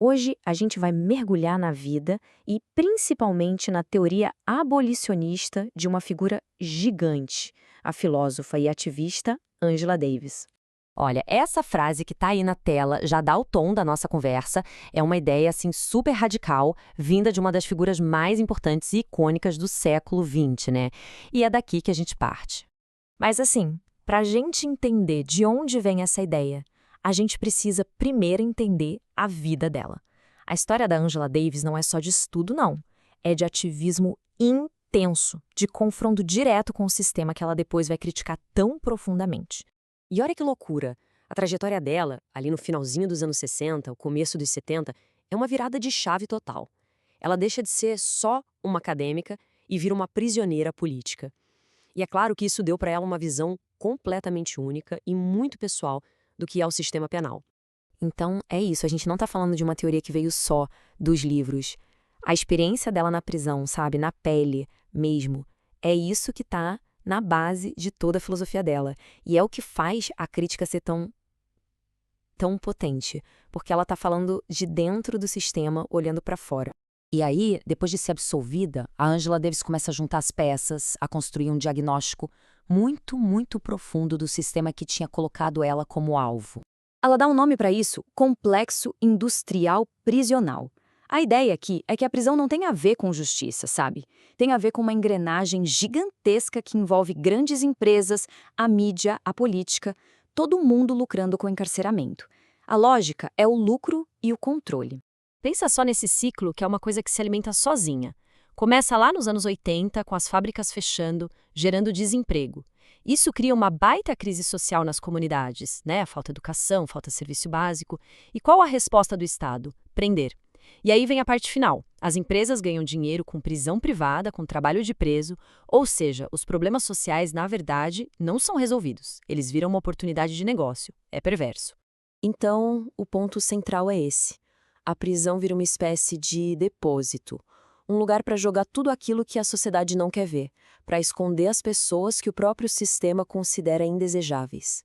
Hoje a gente vai mergulhar na vida e principalmente na teoria abolicionista de uma figura gigante, a filósofa e ativista Angela Davis. Olha, essa frase que tá aí na tela já dá o tom da nossa conversa. É uma ideia, assim, super radical, vinda de uma das figuras mais importantes e icônicas do século XX, né? E é daqui que a gente parte. Mas assim, para a gente entender de onde vem essa ideia, a gente precisa primeiro entender a vida dela. A história da Angela Davis não é só de estudo, não. É de ativismo intenso, de confronto direto com o sistema que ela depois vai criticar tão profundamente. E olha que loucura! A trajetória dela, ali no finalzinho dos anos 60, o começo dos 70, é uma virada de chave total. Ela deixa de ser só uma acadêmica e vira uma prisioneira política. E é claro que isso deu para ela uma visão completamente única e muito pessoal do que é o sistema penal. Então, é isso, a gente não está falando de uma teoria que veio só dos livros. A experiência dela na prisão, sabe, na pele mesmo, é isso que está na base de toda a filosofia dela. E é o que faz a crítica ser tão potente, porque ela está falando de dentro do sistema, olhando para fora. E aí, depois de ser absolvida, a Angela Davis começa a juntar as peças, a construir um diagnóstico muito, muito profundo do sistema que tinha colocado ela como alvo. Ela dá um nome para isso, complexo industrial prisional. A ideia aqui é que a prisão não tem a ver com justiça, sabe? Tem a ver com uma engrenagem gigantesca que envolve grandes empresas, a mídia, a política, todo mundo lucrando com o encarceramento. A lógica é o lucro e o controle. Pensa só nesse ciclo que é uma coisa que se alimenta sozinha. Começa lá nos anos 80, com as fábricas fechando, gerando desemprego. Isso cria uma baita crise social nas comunidades, né? Falta educação, falta serviço básico. E qual a resposta do Estado? Prender. E aí vem a parte final. As empresas ganham dinheiro com prisão privada, com trabalho de preso, ou seja, os problemas sociais, na verdade, não são resolvidos. Eles viram uma oportunidade de negócio. É perverso. Então, o ponto central é esse. A prisão vira uma espécie de depósito, um lugar para jogar tudo aquilo que a sociedade não quer ver, para esconder as pessoas que o próprio sistema considera indesejáveis.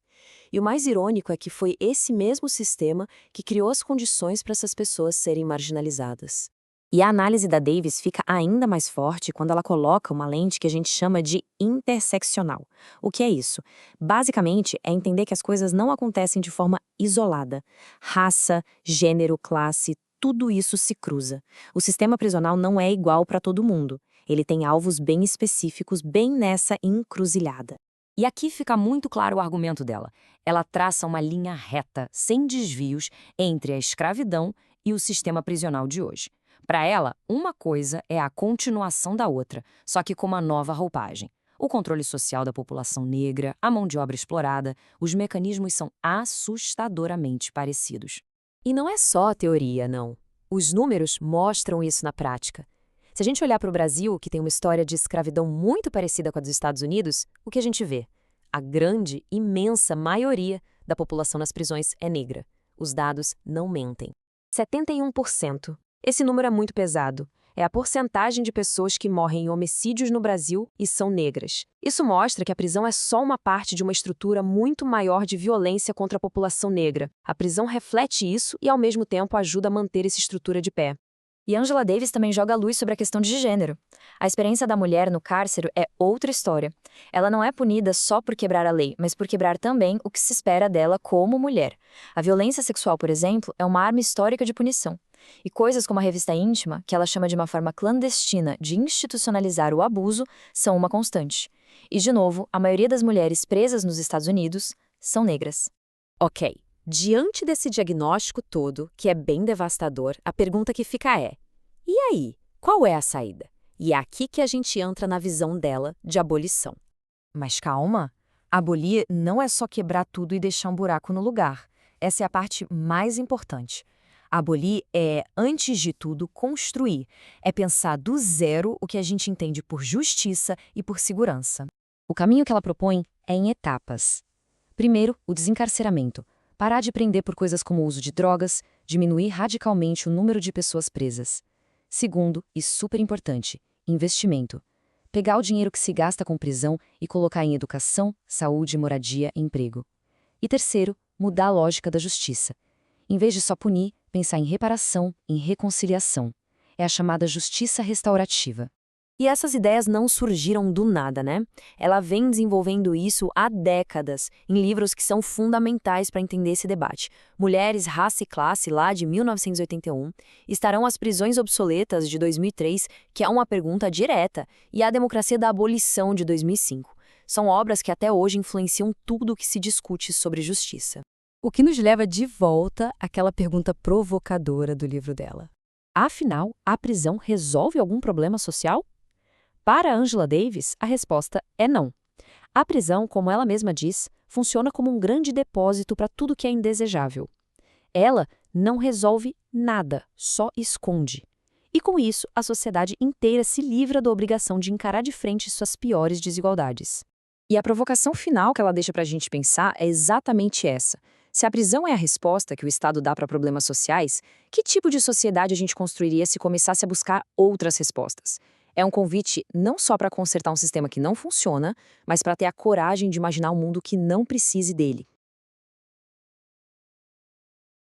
E o mais irônico é que foi esse mesmo sistema que criou as condições para essas pessoas serem marginalizadas. E a análise da Davis fica ainda mais forte quando ela coloca uma lente que a gente chama de interseccional. O que é isso? Basicamente, é entender que as coisas não acontecem de forma isolada. Raça, gênero, classe, tudo isso se cruza. O sistema prisional não é igual para todo mundo. Ele tem alvos bem específicos, bem nessa encruzilhada. E aqui fica muito claro o argumento dela. Ela traça uma linha reta, sem desvios, entre a escravidão e o sistema prisional de hoje. Para ela, uma coisa é a continuação da outra, só que com uma nova roupagem. O controle social da população negra, a mão de obra explorada, os mecanismos são assustadoramente parecidos. E não é só a teoria, não. Os números mostram isso na prática. Se a gente olhar para o Brasil, que tem uma história de escravidão muito parecida com a dos Estados Unidos, o que a gente vê? A grande, imensa maioria da população nas prisões é negra. Os dados não mentem. 71%. Esse número é muito pesado. É a porcentagem de pessoas que morrem em homicídios no Brasil e são negras. Isso mostra que a prisão é só uma parte de uma estrutura muito maior de violência contra a população negra. A prisão reflete isso e, ao mesmo tempo, ajuda a manter essa estrutura de pé. E Angela Davis também joga luz sobre a questão de gênero. A experiência da mulher no cárcere é outra história. Ela não é punida só por quebrar a lei, mas por quebrar também o que se espera dela como mulher. A violência sexual, por exemplo, é uma arma histórica de punição. E coisas como a revista íntima, que ela chama de uma forma clandestina de institucionalizar o abuso, são uma constante. E, de novo, a maioria das mulheres presas nos Estados Unidos são negras. Ok. Diante desse diagnóstico todo, que é bem devastador, a pergunta que fica é: e aí? Qual é a saída? E é aqui que a gente entra na visão dela de abolição. Mas calma, abolir não é só quebrar tudo e deixar um buraco no lugar. Essa é a parte mais importante. Abolir é, antes de tudo, construir. É pensar do zero o que a gente entende por justiça e por segurança. O caminho que ela propõe é em etapas. Primeiro, o desencarceramento. Parar de prender por coisas como o uso de drogas, diminuir radicalmente o número de pessoas presas. Segundo, e super importante, investimento. Pegar o dinheiro que se gasta com prisão e colocar em educação, saúde, moradia e emprego. E terceiro, mudar a lógica da justiça. Em vez de só punir, pensar em reparação, em reconciliação. É a chamada justiça restaurativa. E essas ideias não surgiram do nada, né? Ela vem desenvolvendo isso há décadas, em livros que são fundamentais para entender esse debate. Mulheres, Raça e Classe, lá de 1981, Estarão as Prisões Obsoletas, de 2003, que é uma pergunta direta, e A Democracia da Abolição, de 2005. São obras que até hoje influenciam tudo o que se discute sobre justiça. O que nos leva de volta àquela pergunta provocadora do livro dela. Afinal, a prisão resolve algum problema social? Para Angela Davis, a resposta é não. A prisão, como ela mesma diz, funciona como um grande depósito para tudo que é indesejável. Ela não resolve nada, só esconde. E com isso, a sociedade inteira se livra da obrigação de encarar de frente suas piores desigualdades. E a provocação final que ela deixa pra gente pensar é exatamente essa. Se a prisão é a resposta que o Estado dá para problemas sociais, que tipo de sociedade a gente construiria se começasse a buscar outras respostas? É um convite não só para consertar um sistema que não funciona, mas para ter a coragem de imaginar um mundo que não precise dele.